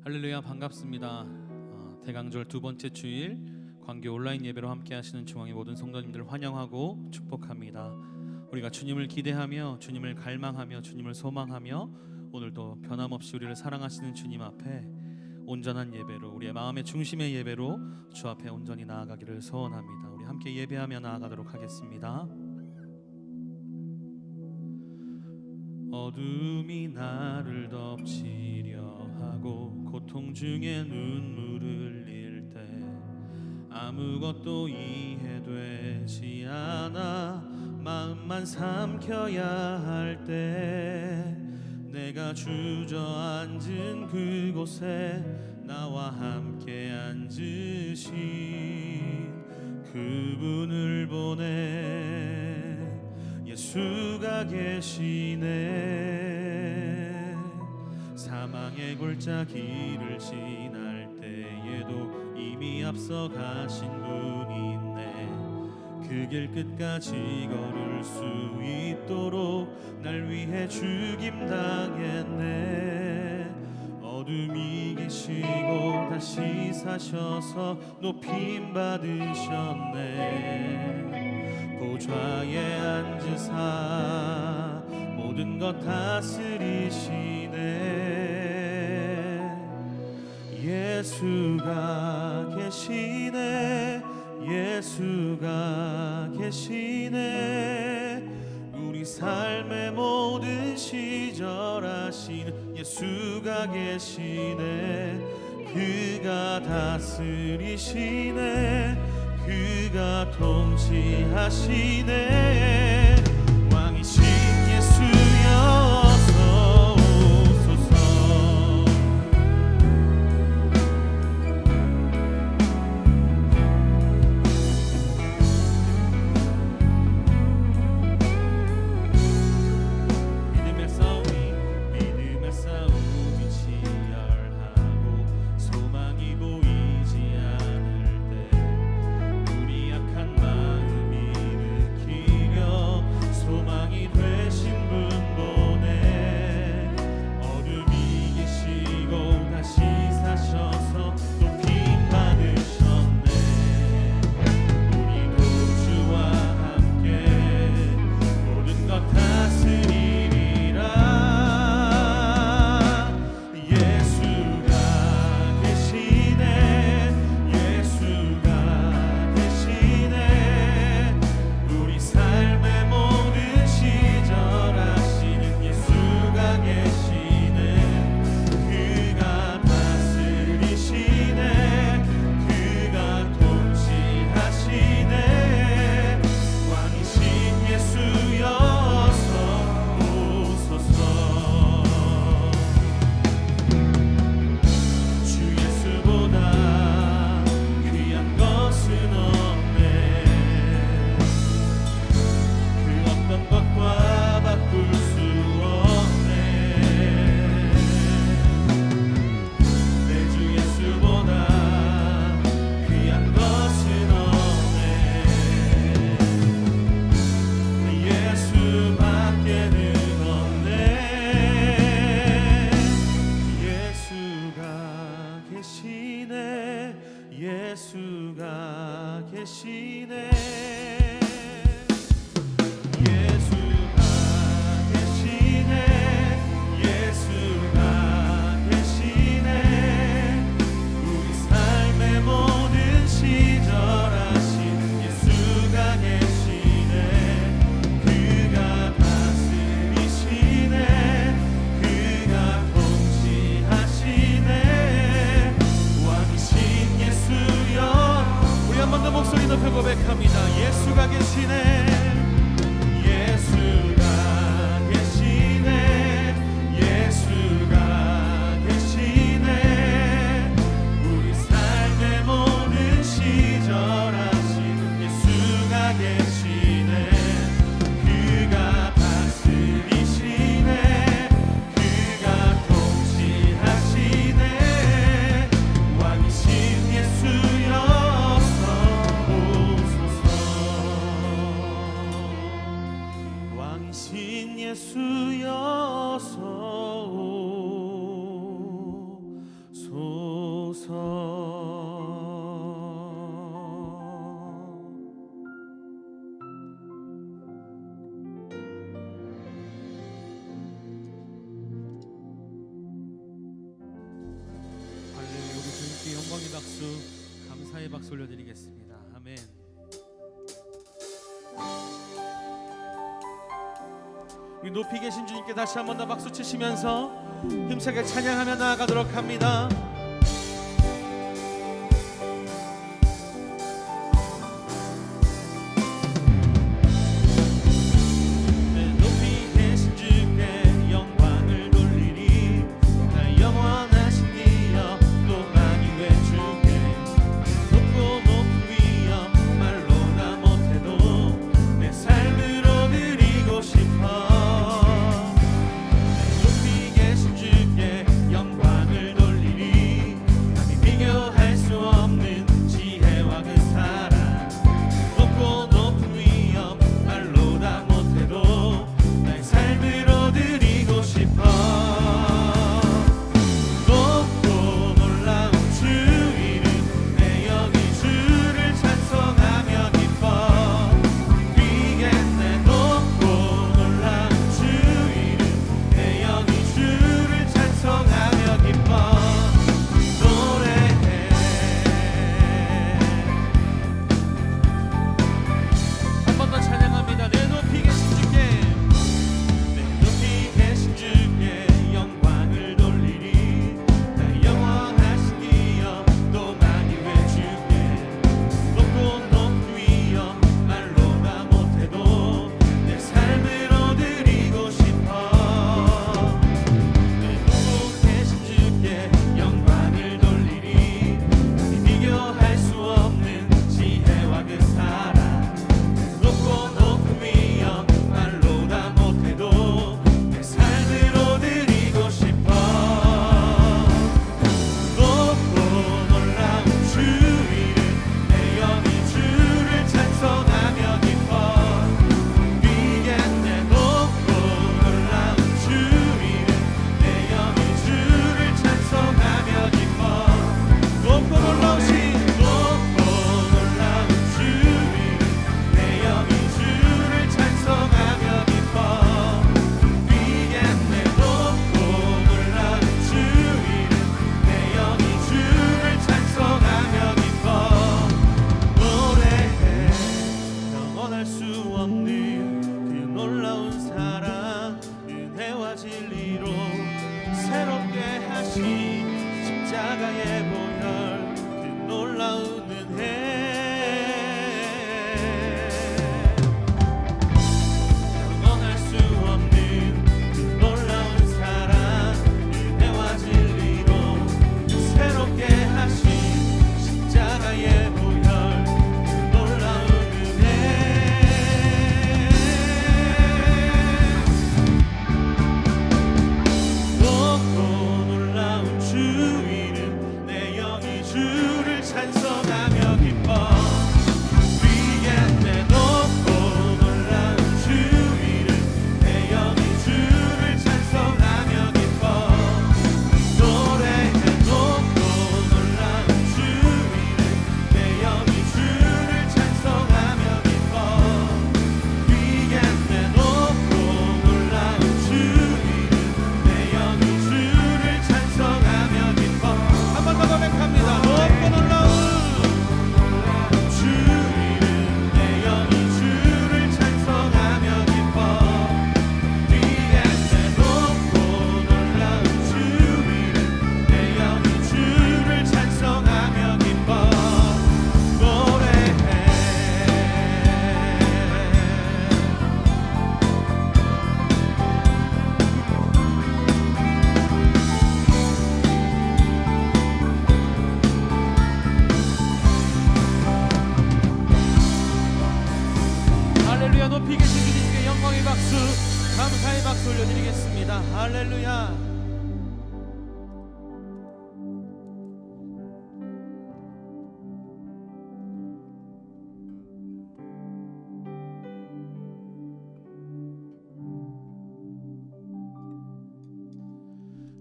할렐루야, 반갑습니다. 대강절 두 번째 주일 광교 온라인 예배로 함께 하시는 중앙의 모든 성도님들 환영하고 축복합니다. 우리가 주님을 기대하며 주님을 갈망하며 주님을 소망하며 오늘도 변함없이 우리를 사랑하시는 주님 앞에 온전한 예배로, 우리의 마음의 중심의 예배로 주 앞에 온전히 나아가기를 소원합니다. 우리 함께 예배하며 나아가도록 하겠습니다. 어둠이 나를 덮치려 하고 고통 중에 눈물을 흘릴 때 아무것도 이해되지 않아 마음만 삼켜야 할 때 내가 주저앉은 그곳에 나와 함께 앉으신 그분을 보내 예수가 계시네. 사망의 골짜기를 지날 때에도 이미 앞서 가신 분이 있네. 그 길 끝까지 걸을 수 있도록 날 위해 죽임당했네. 어둠이 이기시고 다시 사셔서 높임 받으셨네. 보좌에 앉으사 모든 것 다스리시네. 예수가 계시네. 예수가 계시네. 우리 삶의 모든 시절 하신 예수가 계시네. 그가 다스리시네. 그가 통치하시네. 왕이신 예수여서 오소서. 믿음의 싸움이 치열하고 소망이 보이지 않을 때 우리 약한 마음 일으키려 할렐루야. 우리 주님께 영광의 박수, 감사의 박수 올려드리겠습니다. 아멘. 우리 높이 계신 주님께 다시 한 번 더 박수 치시면서 힘차게 찬양하며 나아가도록 합니다. 감사의 박수 올려드리겠습니다. 할렐루야.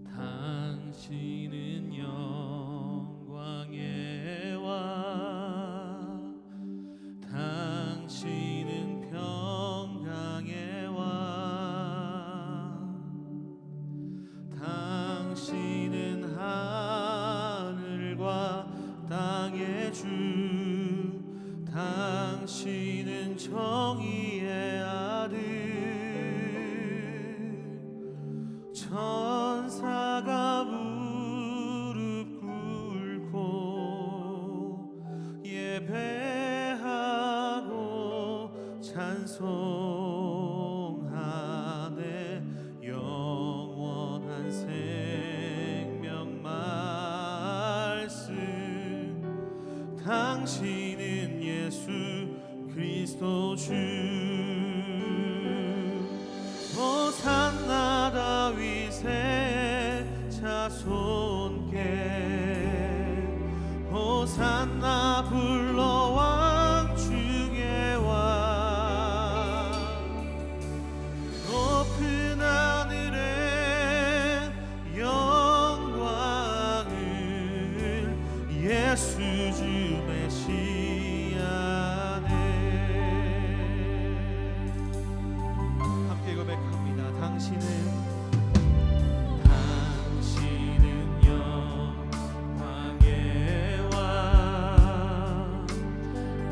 당신은 영광 정의의 아들 천사가 무릎 꿇고 예배하고 찬송하네 영원한 생명 말씀 당신은 예수 그리스도 주 호산나 다윗의 자손께 호산나 불러 왕 중의 왕 높은 하늘의 영광을 예수 주 메시아네 함께 고백합니다. 당신은 영광의 왕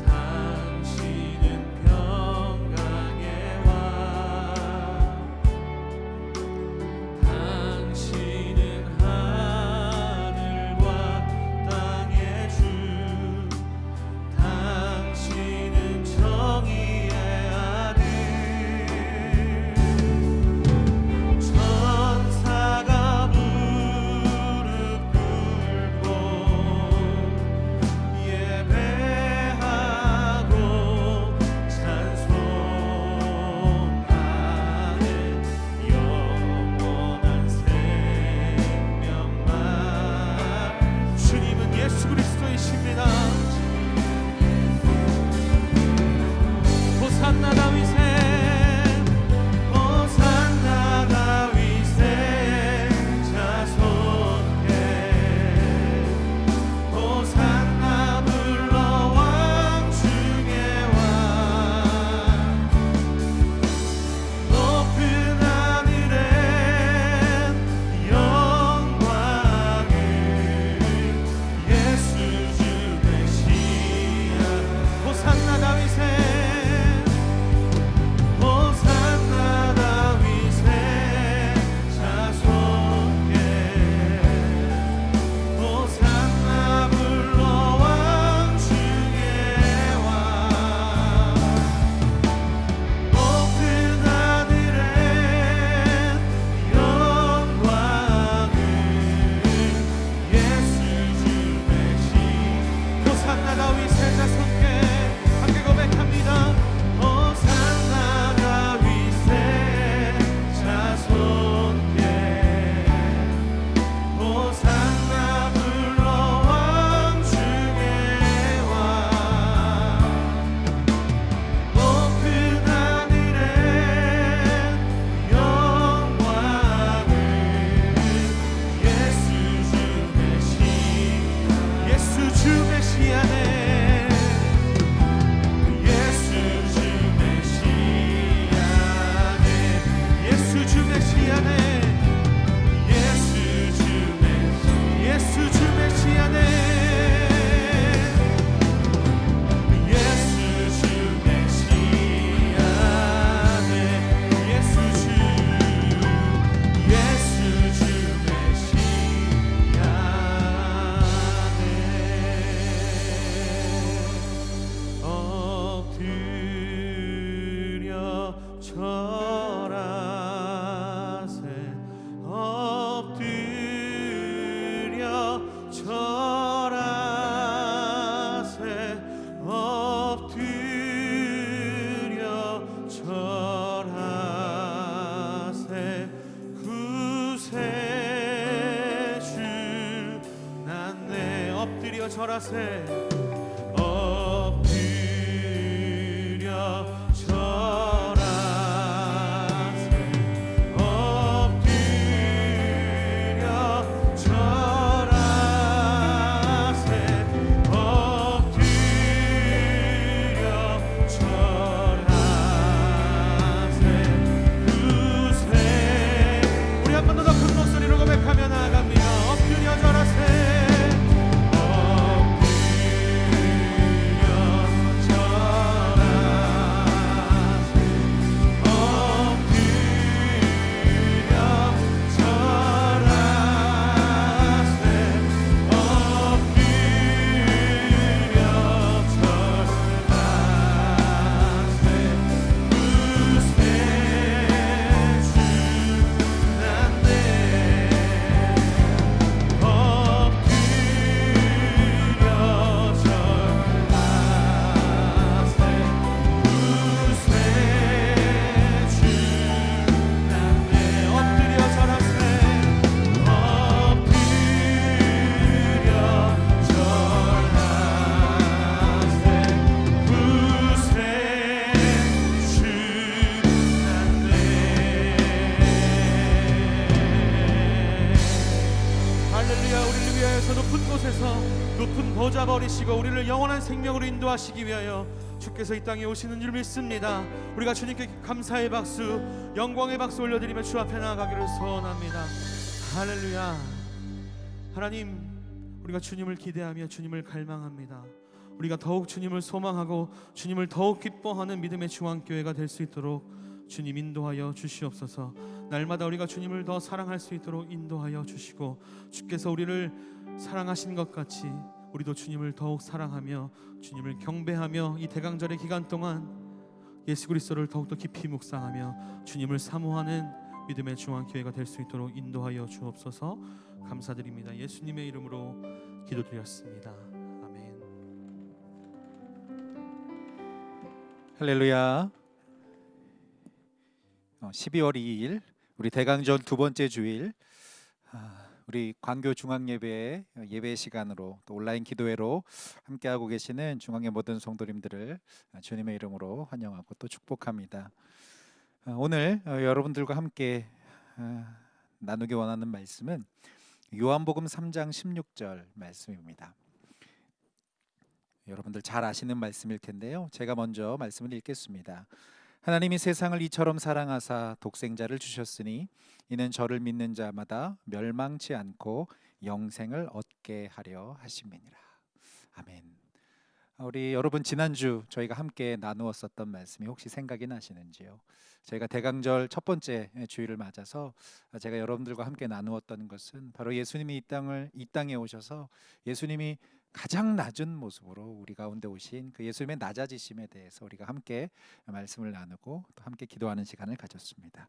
당신은 평강의 왕 당신은 하늘과 땅의 주 당신은 정의의 아들 천사가 무릎 꿇고 예배하고 찬송하네 영원한 생명만 주님은 예수 그리스도이십니다. 호산나 다윗의 호산나 다윗의 자손께 호산나 불러 왕 중의 왕 높은 하늘의 영광을 예수 주 메시아 호산나 다윗의 호산나 다윗의 자손께 호산나 불러 왕 중의 왕 높은 하늘의 영광을 예수 주 메시아 호산나 다윗의 자손께 함께 고백합니다. 호산나 다윗의 자손께 호산나 불러 왕 중의 왕 높은 하늘의 영광을 예수 주 메시아 예수 주 메시아네 예수 주 메시아네 예수 주 메시아네 예수 주 메시아네 예수 주 메시아네 예수 주 메시아네 예수 주 절하세 엎드려 절하세 엎드려 절하세 엎드려 절하세 그새 우리 한 번 더 큰 목소리로 고백하며 나아갑니다. 엎드려 절하세 엎드려 위하여서 높은 곳에서 높은 보좌 버리시고 우리를 영원한 생명으로 인도하시기 위하여 주께서 이 땅에 오시는 줄 믿습니다. 우리가 주님께 감사의 박수, 영광의 박수 올려드리며 주 앞에 나아가기를 소원합니다. 할렐루야. 하나님, 우리가 주님을 기대하며 주님을 갈망합니다. 우리가 더욱 주님을 소망하고 주님을 더욱 기뻐하는 믿음의 중앙교회가 될 수 있도록 주님 인도하여 주시옵소서. 날마다 우리가 주님을 더 사랑할 수 있도록 인도하여 주시고, 주께서 우리를 사랑하신 것 같이 우리도 주님을 더욱 사랑하며 주님을 경배하며 이 대강절의 기간 동안 예수 그리스도를 더욱더 깊이 묵상하며 주님을 사모하는 믿음의 중앙교회가 될 수 있도록 인도하여 주옵소서. 감사드립니다. 예수님의 이름으로 기도드렸습니다. 아멘. 할렐루야. 12월 2일 우리 대강절 두 번째 주일, 우리 광교 중앙예배 예배 시간으로 또 온라인 기도회로 함께하고 계시는 중앙의 모든 성도님들을 주님의 이름으로 환영하고 또 축복합니다. 오늘 여러분들과 함께 나누기 원하는 말씀은 요한복음 3장 16절 말씀입니다. 여러분들 잘 아시는 말씀일 텐데요, 제가 먼저 말씀을 읽겠습니다. 하나님이 세상을 이처럼 사랑하사 독생자를 주셨으니 이는 저를 믿는 자마다 멸망치 않고 영생을 얻게 하려 하심이니라. 아멘. 우리 여러분, 지난주 저희가 함께 나누었었던 말씀이 혹시 생각이 나시는지요? 저희가 대강절 첫 번째 주일을 맞아서 제가 여러분들과 함께 나누었던 것은 바로 예수님이 이 땅에 오셔서 예수님이 가장 낮은 모습으로 우리 가운데 오신 그 예수님의 낮아지심에 대해서 우리가 함께 말씀을 나누고 또 함께 기도하는 시간을 가졌습니다.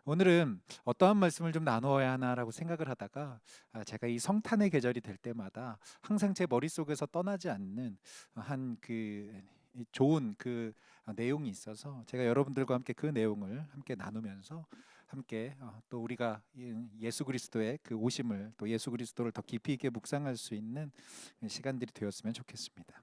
오늘은 어떠한 말씀을 좀 나누어야 하나라고 생각을 하다가 제가 이 성탄의 계절이 될 때마다 항상 제 머릿속에서 떠나지 않는 한 그 좋은 그 내용이 있어서 제가 여러분들과 함께 그 내용을 함께 나누면서 함께 또 우리가 예수 그리스도의 그 오심을, 또 예수 그리스도를 더 깊이 있게 묵상할 수 있는 시간들이 되었으면 좋겠습니다.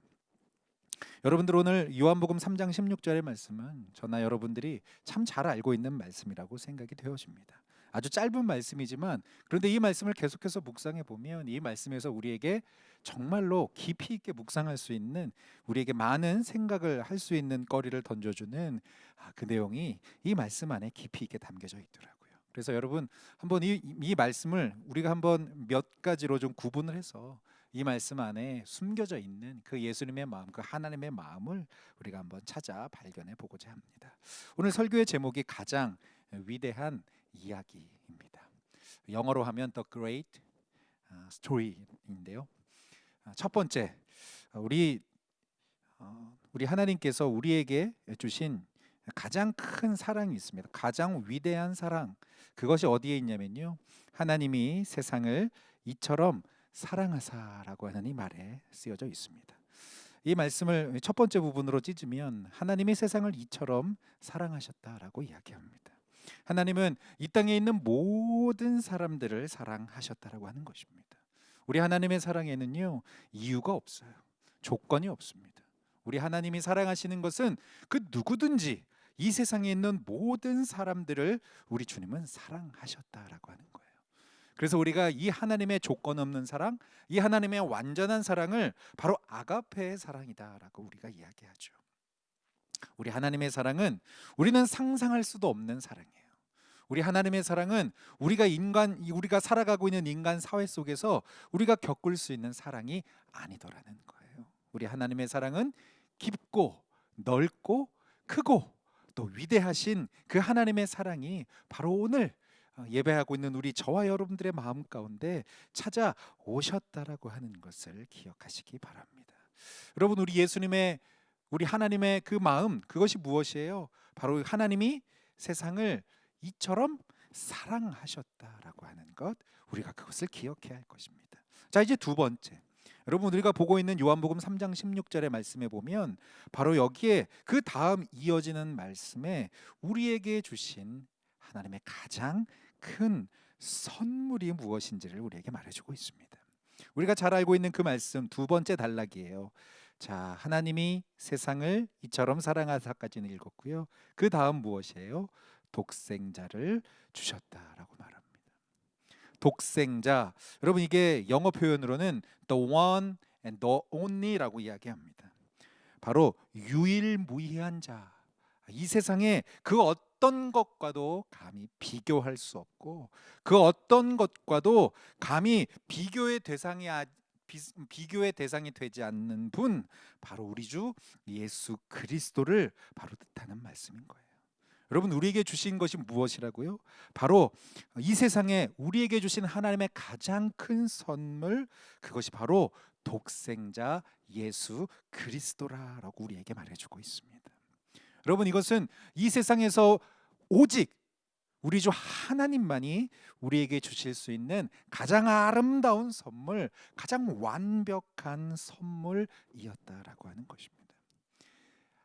여러분들, 오늘 요한복음 3장 16절의 말씀은 저나 여러분들이 참 잘 알고 있는 말씀이라고 생각이 되어집니다. 아주 짧은 말씀이지만 그런데 이 말씀을 계속해서 묵상해 보면 이 말씀에서 우리에게 정말로 깊이 있게 묵상할 수 있는, 우리에게 많은 생각을 할 수 있는 거리를 던져주는 그 내용이 이 말씀 안에 깊이 있게 담겨져 있더라고요. 그래서 여러분, 한번 이 말씀을 우리가 한번 몇 가지로 좀 구분을 해서 이 말씀 안에 숨겨져 있는 그 예수님의 마음, 그 하나님의 마음을 우리가 한번 찾아 발견해 보고자 합니다. 오늘 설교의 제목이 가장 위대한 이야기입니다. 영어로 하면 The Great Story인데요. 첫 번째, 우리 하나님께서 우리에게 주신 가장 큰 사랑이 있습니다. 가장 위대한 사랑, 그것이 어디에 있냐면요, 하나님이 세상을 이처럼 사랑하사라고 하는 이 말에 쓰여져 있습니다. 이 말씀을 첫 번째 부분으로 찢으면 하나님이 세상을 이처럼 사랑하셨다라고 이야기합니다. 하나님은 이 땅에 있는 모든 사람들을 사랑하셨다라고 하는 것입니다. 우리 하나님의 사랑에는요, 이유가 없어요. 조건이 없습니다. 우리 하나님이 사랑하시는 것은 그 누구든지 이 세상에 있는 모든 사람들을 우리 주님은 사랑하셨다라고 하는 거예요. 그래서 우리가 이 하나님의 조건 없는 사랑, 이 하나님의 완전한 사랑을 바로 아가페의 사랑이다라고 우리가 이야기하죠. 우리 하나님의 사랑은 우리는 상상할 수도 없는 사랑이에요. 우리 하나님의 사랑은 우리가 살아가고 있는 인간 사회 속에서 우리가 겪을 수 있는 사랑이 아니더라는 거예요. 우리 하나님의 사랑은 깊고 넓고 크고 또 위대하신 그 하나님의 사랑이 바로 오늘 예배하고 있는 우리 저와 여러분들의 마음 가운데 찾아오셨다라고 하는 것을 기억하시기 바랍니다. 여러분, 우리 하나님의 그 마음, 그것이 무엇이에요? 바로 하나님이 세상을 이처럼 사랑하셨다라고 하는 것, 우리가 그것을 기억해야 할 것입니다. 자, 이제 두 번째, 여러분, 우리가 보고 있는 요한복음 3장 16절의 말씀에 보면 바로 여기에 그 다음 이어지는 말씀에 우리에게 주신 하나님의 가장 큰 선물이 무엇인지를 우리에게 말해주고 있습니다. 우리가 잘 알고 있는 그 말씀, 두 번째 단락이에요. 자, 하나님이 세상을 이처럼 사랑하사까지는 읽었고요. 그 다음 무엇이에요? 독생자를 주셨다라고 말합니다. 독생자. 여러분 이게 영어 표현으로는 the one and the only라고 이야기합니다. 바로 유일무이한 자. 이 세상에 그 어떤 것과도 감히 비교할 수 없고 그 어떤 것과도 감히 비교의 대상이 되지 않는 분, 바로 우리 주 예수 그리스도를 바로 뜻하는 말씀인 거예요. 여러분 우리에게 주신 것이 무엇이라고요? 바로 이 세상에 우리에게 주신 하나님의 가장 큰 선물, 그것이 바로 독생자 예수 그리스도라고 우리에게 말해주고 있습니다. 여러분 이것은 이 세상에서 오직 우리 주 하나님만이 우리에게 주실 수 있는 가장 아름다운 선물, 가장 완벽한 선물이었다라고 하는 것입니다.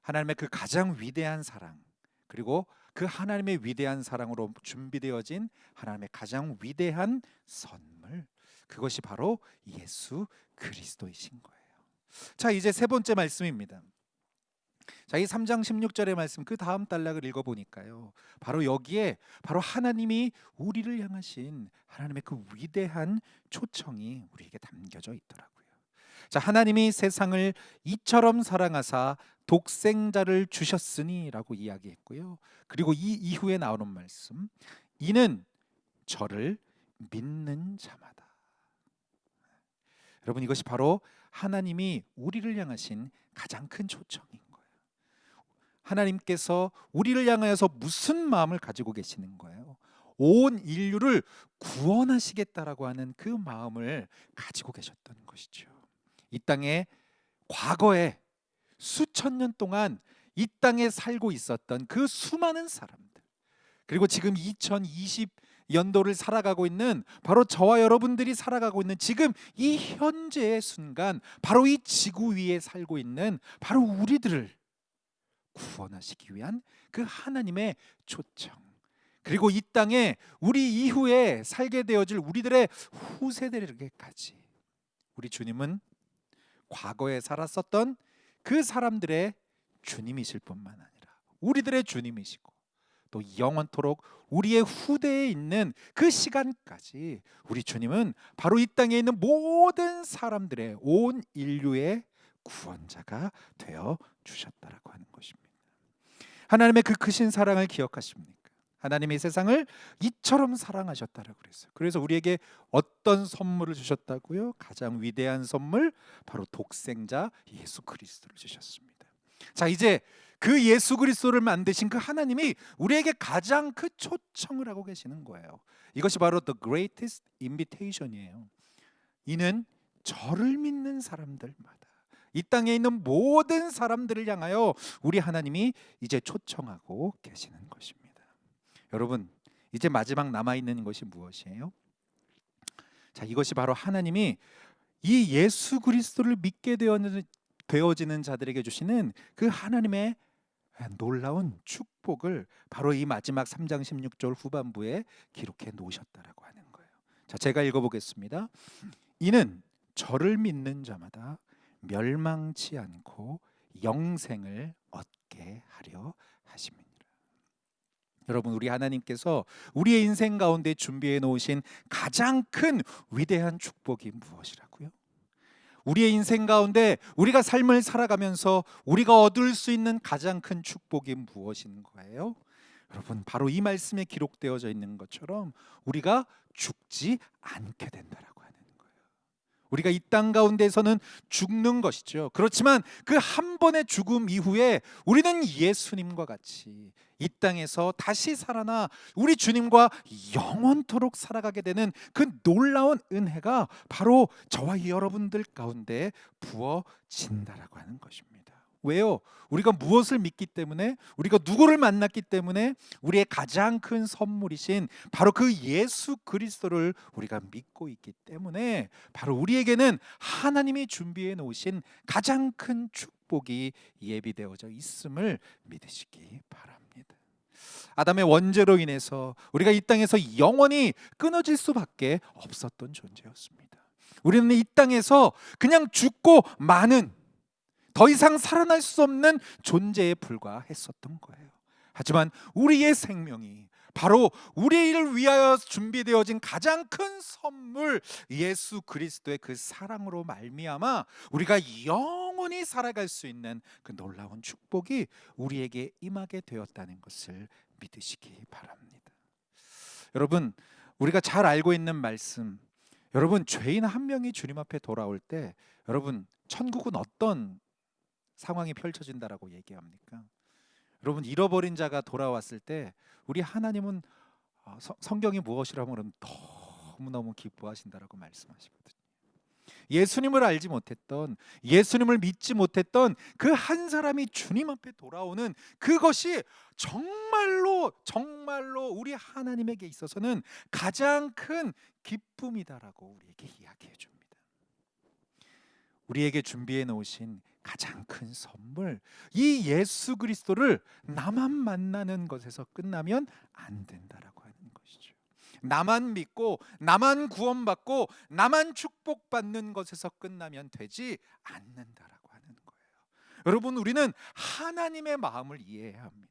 하나님의 그 가장 위대한 사랑, 그리고 그 하나님의 위대한 사랑으로 준비되어진 하나님의 가장 위대한 선물, 그것이 바로 예수 그리스도이신 거예요. 자, 이제 세 번째 말씀입니다. 자, 이 3장 16절의 말씀, 그 다음 단락을 읽어보니까요, 바로 여기에 바로 하나님이 우리를 향하신 하나님의 그 위대한 초청이 우리에게 담겨져 있더라고요. 자, 하나님이 세상을 이처럼 사랑하사 독생자를 주셨으니 라고 이야기했고요. 그리고 이 이후에 나오는 말씀, 이는 저를 믿는 자마다. 여러분 이것이 바로 하나님이 우리를 향하신 가장 큰 초청인 거예요. 하나님께서 우리를 향하여서 무슨 마음을 가지고 계시는 거예요? 온 인류를 구원하시겠다라고 하는 그 마음을 가지고 계셨던 것이죠. 이 땅에 과거에 수천 년 동안 이 땅에 살고 있었던 그 수많은 사람들, 그리고 지금 2020년도를 살아가고 있는 바로 저와 여러분들이 살아가고 있는 지금 이 현재의 순간, 바로 이 지구 위에 살고 있는 바로 우리들을 구원하시기 위한 그 하나님의 초청, 그리고 이 땅에 우리 이후에 살게 되어질 우리들의 후세대에게까지 우리 주님은 과거에 살았었던 그 사람들의 주님이실 뿐만 아니라 우리들의 주님이시고, 또 영원토록 우리의 후대에 있는 그 시간까지 우리 주님은 바로 이 땅에 있는 모든 사람들의, 온 인류의 구원자가 되어 주셨다라고 하는 것입니다. 하나님의 그 크신 사랑을 기억하십니까? 하나님이 세상을 이처럼 사랑하셨다라고 그랬어요. 그래서 우리에게 어떤 선물을 주셨다고요? 가장 위대한 선물, 바로 독생자 예수 그리스도를 주셨습니다. 자, 이제 그 예수 그리스도를 만드신 그 하나님이 우리에게 가장 큰 초청을 하고 계시는 거예요. 이것이 바로 the greatest invitation이에요. 이는 저를 믿는 사람들마다, 이 땅에 있는 모든 사람들을 향하여 우리 하나님이 이제 초청하고 계시는 것입니다. 여러분, 이제 마지막 남아있는 것이 무엇이에요? 자, 이것이 바로 하나님이 이 예수 그리스도를 믿게 되어지는 자들에게 주시는 그 하나님의 놀라운 축복을 바로 이 마지막 3장 16절 후반부에 기록해 놓으셨다라고 하는 거예요. 자, 제가 읽어보겠습니다. 이는 저를 믿는 자마다 멸망치 않고 영생을 얻게 하려 하심이니라. 여러분, 우리 하나님께서 우리의 인생 가운데 준비해 놓으신 가장 큰 위대한 축복이 무엇이라고요? 우리의 인생 가운데 우리가 삶을 살아가면서 우리가 얻을 수 있는 가장 큰 축복이 무엇인 거예요? 여러분, 바로 이 말씀에 기록되어져 있는 것처럼 우리가 죽지 않게 된다라고 하는 거예요. 우리가 이 땅 가운데서는 죽는 것이죠. 그렇지만 그 한 번의 죽음 이후에 우리는 예수님과 같이 이 땅에서 다시 살아나 우리 주님과 영원토록 살아가게 되는 그 놀라운 은혜가 바로 저와 여러분들 가운데 부어진다라고 하는 것입니다. 왜요? 우리가 무엇을 믿기 때문에, 우리가 누구를 만났기 때문에, 우리의 가장 큰 선물이신 바로 그 예수 그리스도를 우리가 믿고 있기 때문에 바로 우리에게는 하나님이 준비해 놓으신 가장 큰 축복이 예비되어져 있음을 믿으시기 바랍니다. 아담의 원죄로 인해서 우리가 이 땅에서 영원히 끊어질 수밖에 없었던 존재였습니다. 우리는 이 땅에서 그냥 죽고 마는, 더 이상 살아날 수 없는 존재에 불과했었던 거예요. 하지만 우리의 생명이 바로 우리를 위하여 준비되어진 가장 큰 선물 예수 그리스도의 그 사랑으로 말미암아 우리가 영원히 살아갈 수 있는 그 놀라운 축복이 우리에게 임하게 되었다는 것을 믿으시기 바랍니다. 여러분, 우리가 잘 알고 있는 말씀, 여러분, 죄인 한 명이 주님 앞에 돌아올 때 여러분, 천국은 어떤 상황이 펼쳐진다라고 얘기합니까? 여러분, 잃어버린 자가 돌아왔을 때 우리 하나님은 성경이 무엇이라고 하면 너무너무 기뻐하신다라고 말씀하시거든요. 예수님을 알지 못했던, 예수님을 믿지 못했던 그 한 사람이 주님 앞에 돌아오는 그것이 정말로 정말로 우리 하나님에게 있어서는 가장 큰 기쁨이다라고 우리에게 이야기해 줍니다. 우리에게 준비해 놓으신 가장 큰 선물, 이 예수 그리스도를 나만 만나는 것에서 끝나면 안 된다라고 하는 것이죠. 나만 믿고 나만 구원받고 나만 축복받는 것에서 끝나면 되지 않는다라고 하는 거예요. 여러분, 우리는 하나님의 마음을 이해해야 합니다.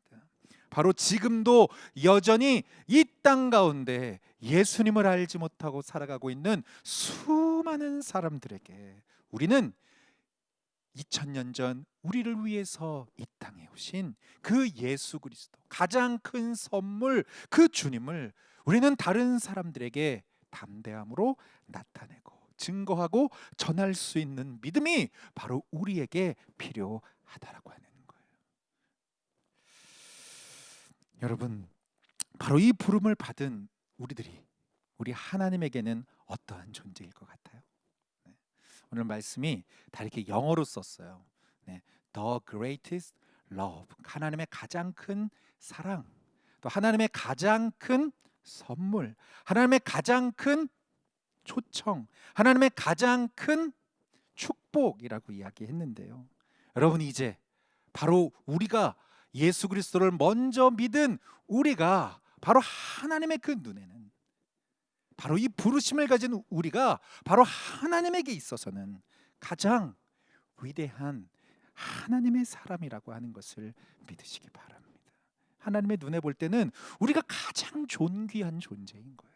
바로 지금도 여전히 이 땅 가운데 예수님을 알지 못하고 살아가고 있는 수많은 사람들에게 우리는 2000년 전 우리를 위해서 이 땅에 오신 그 예수 그리스도, 가장 큰 선물 그 주님을 우리는 다른 사람들에게 담대함으로 나타내고 증거하고 전할 수 있는 믿음이 바로 우리에게 필요하다라고 하는 거예요. 여러분, 바로 이 부름을 받은 우리들이 우리 하나님에게는 어떠한 존재일 것 같아요? 오늘 말씀이 다 이렇게 영어로 썼어요. The greatest love, 하나님의 가장 큰 사랑, 또 하나님의 가장 큰 선물, 하나님의 가장 큰 초청, 하나님의 가장 큰 축복이라고 이야기했는데요. 여러분, 이제 바로 우리가 예수 그리스도를 먼저 믿은 우리가 바로 하나님의 그 눈에는, 바로 이 부르심을 가진 우리가 바로 하나님에게 있어서는 가장 위대한 하나님의 사람이라고 하는 것을 믿으시기 바랍니다. 하나님의 눈에 볼 때는 우리가 가장 존귀한 존재인 거예요.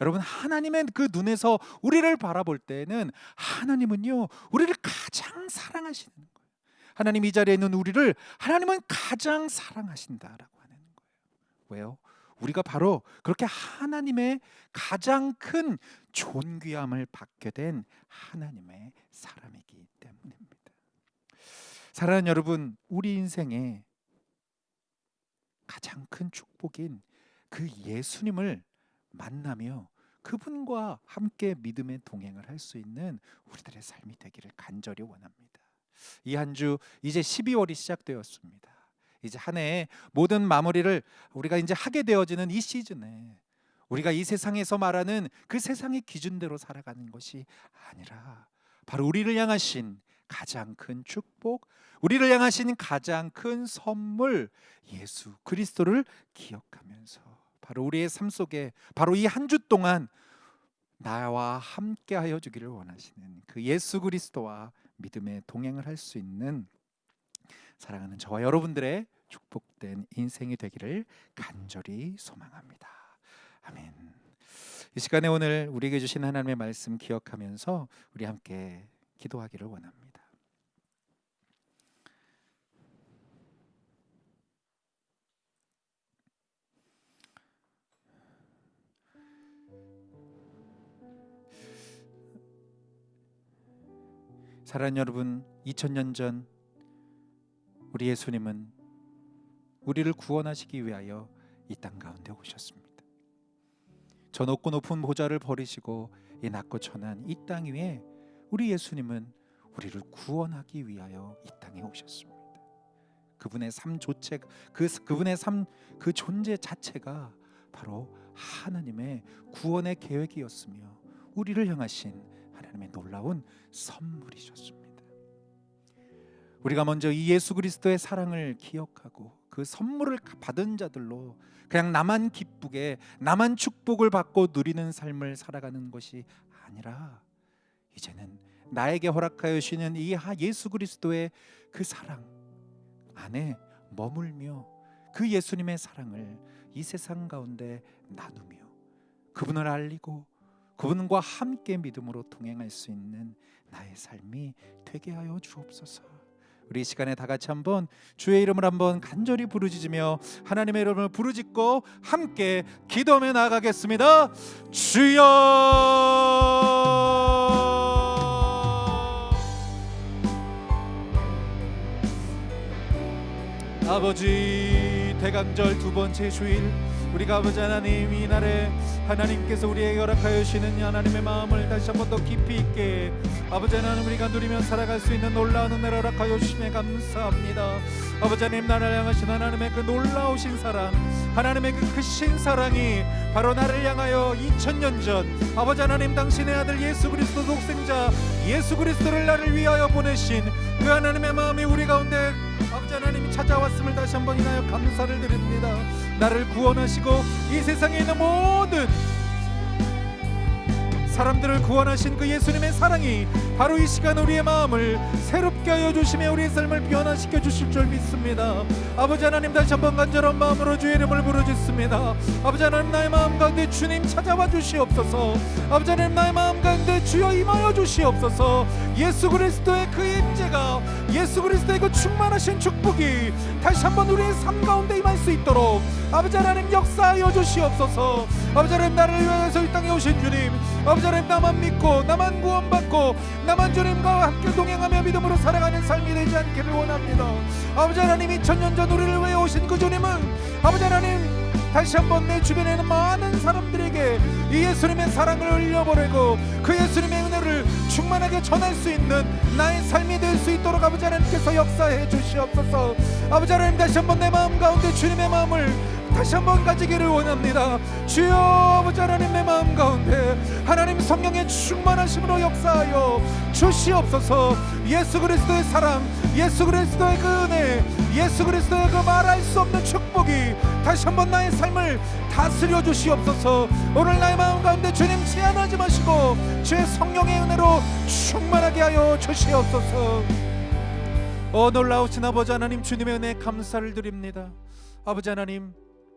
여러분, 하나님의 그 눈에서 우리를 바라볼 때는 하나님은요, 우리를 가장 사랑하시는 거예요. 하나님 이 자리에 있는 우리를 하나님은 가장 사랑하신다라고 하는 거예요. 왜요? 우리가 바로 그렇게 하나님의 가장 큰 존귀함을 받게 된 하나님의 사람이기 때문입니다. 사랑하는 여러분, 우리 인생에 가장 큰 축복인 그 예수님을 만나며 그분과 함께 믿음의 동행을 할 수 있는 우리들의 삶이 되기를 간절히 원합니다. 이 한 주 이제 12월이 시작되었습니다. 이제 한 해의 모든 마무리를 우리가 이제 하게 되어지는 이 시즌에 우리가 이 세상에서 말하는 그 세상의 기준대로 살아가는 것이 아니라 바로 우리를 향하신 가장 큰 축복, 우리를 향하신 가장 큰 선물 예수 그리스도를 기억하면서 바로 우리의 삶 속에 바로 이 한 주 동안 나와 함께하여 주기를 원하시는 그 예수 그리스도와 믿음의 동행을 할 수 있는 사랑하는 저와 여러분들의 축복된 인생이 되기를 간절히 소망합니다. 아멘. 이 시간에 오늘 우리에게 주신 하나님의 말씀 기억하면서 우리 함께 기도하기를 원합니다. 사랑하는 여러분, 2000년 전 우리 예수님은 우리를 구원하시기 위하여 이 땅 가운데 오셨습니다. 저 높고 높은 보좌를 버리시고 이 낮고 천한 이 땅 위에 우리 예수님은 우리를 구원하기 위하여 이 땅에 오셨습니다. 그분의 삶 조체, 그분의 삶 그 존재 자체가 바로 하나님의 구원의 계획이었으며 우리를 향하신 하나님의 놀라운 선물이셨습니다. 우리가 먼저 이 예수 그리스도의 사랑을 기억하고 그 선물을 받은 자들로 그냥 나만 기쁘게 나만 축복을 받고 누리는 삶을 살아가는 것이 아니라 이제는 나에게 허락하여 주시는 이 예수 그리스도의 그 사랑 안에 머물며 그 예수님의 사랑을 이 세상 가운데 나누며 그분을 알리고 그분과 함께 믿음으로 동행할 수 있는 나의 삶이 되게 하여 주옵소서. 우리 이 시간에 다 같이 한번 주의 이름을 한번 간절히 부르짖으며 하나님의 이름을 부르짖고 함께 기도하며 나아가겠습니다. 주여, 아버지, 대강절 두 번째 주일, 우리가 아버지 하나님 이날에 하나님께서 우리에게 허락하여 주시는 하나님의 마음을 다시 한번 더 깊이 있게 아버지 하나님 우리가 누리며 살아갈 수 있는 놀라운 은혜를 허락하여 주심에 감사합니다. 아버지 하나님, 나를 향하신 하나님의 그 놀라우신 사랑, 하나님의 그 크신 사랑이 바로 나를 향하여 2000년 전 아버지 하나님 당신의 아들 예수 그리스도 독생자 예수 그리스도를 나를 위하여 보내신 그 하나님의 마음이 우리 가운데 아버지 하나님이 찾아왔음을 다시 한번 인하여 감사를 드립니다. 나를 구원하시고 이 세상에 있는 모든 사람들을 구원하신 그 예수님의 사랑이 바로 이 시간 우리의 마음을 새롭게 하여 주시며 우리의 삶을 변화시켜 주실 줄 믿습니다. 아버지 하나님, 다시 한번 간절한 마음으로 주의 이름을 부르짖습니다. 아버지 하나님, 나의 마음 가운데 주님 찾아와 주시옵소서. 아버지 하나님, 나의 마음 가운데 주여 임하여 주시옵소서. 예수 그리스도의 그 임재가, 예수 그리스도의 그 충만하신 축복이 다시 한번 우리의 삶 가운데 임할 수 있도록 아버지 하나님 역사하여 주시옵소서. 아버지 하나님, 나를 위하여서 이 땅에 오신 주님, 아버지 하나님, 나만 믿고 나만 구원받고 나만 주님과 함께 동행하며 믿음으로 살아가는 삶이 되지 않기를 원합니다. 아버지 하나님, 2000년 전 우리를 위해 오신 그 주님은 아버지 하나님 다시 한번 내 주변에 있는 많은 사람들에게 이 예수님의 사랑을 흘려보내고 그 예수님의 은혜를 충만하게 전할 수 있는 나의 삶이 될 수 있도록 아버지 하나님께서 역사해 주시옵소서. 아버지 하나님, 다시 한번 내 마음 가운데 주님의 마음을 다시 한번 가지기를 원합니다. 주여, 아버지 하나님, 내 마음 가운데 하나님 성령의 충만하심으로 역사하여 주시옵소서. 예수 그리스도의 사랑, 예수 그리스도의 그 은혜, 예수 그리스도의 그 말할 수 없는 축복이 다시 한번 나의 삶을 다스려 주시옵소서. 오늘 나의 마음 가운데 주님 제한하지 마시고 주의 성령의 은혜로 충만하게 하여 주시옵소서. 놀라우신 아버지 하나님, 주님의 은혜에 감사를 드립니다. 아버지 하나님,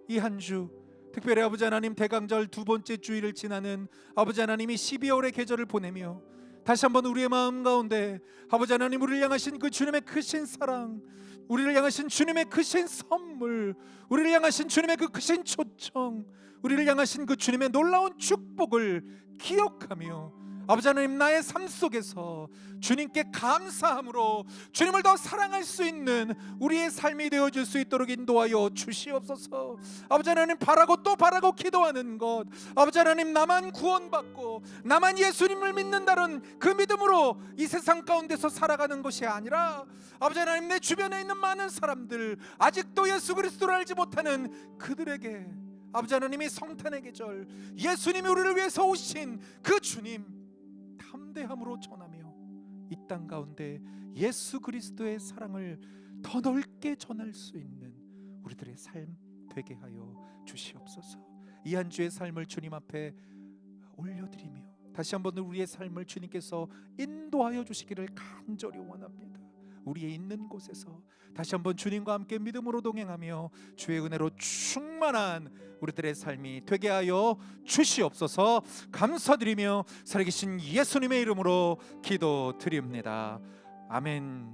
이 한 주 특별히 아버지 하나님 대강절 두 번째 주일을 지나는 아버지 하나님이 12월의 계절을 보내며 다시 한번 우리의 마음 가운데 아버지 하나님 우리를 향하신 그 주님의 크신 사랑, 우리를 향하신 주님의 크신 선물, 우리를 향하신 주님의 그 크신 초청, 우리를 향하신 그 주님의 놀라운 축복을 기억하며 아버지 하나님, 나의 삶 속에서 주님께 감사함으로 주님을 더 사랑할 수 있는 우리의 삶이 되어질 수 있도록 인도하여 주시옵소서. 아버지 하나님, 바라고 또 바라고 기도하는 것, 아버지 하나님, 나만 구원받고 나만 예수님을 믿는다는 그 믿음으로 이 세상 가운데서 살아가는 것이 아니라 아버지 하나님, 내 주변에 있는 많은 사람들, 아직도 예수 그리스도를 알지 못하는 그들에게 아버지 하나님이 성탄의 계절, 예수님이 우리를 위해서 오신 그 주님 담대함으로 전하며 이 땅 가운데 예수 그리스도의 사랑을 더 넓게 전할 수 있는 우리들의 삶 되게 하여 주시옵소서. 이 한 주의 삶을 주님 앞에 올려드리며 다시 한번 우리의 삶을 주님께서 인도하여 주시기를 간절히 원합니다. 우리의 있는 곳에서 다시 한번 주님과 함께 믿음으로 동행하며 주의 은혜로 충만한 우리들의 삶이 되게 하여 주시옵소서. 감사드리며 살아계신 예수님의 이름으로 기도드립니다. 아멘.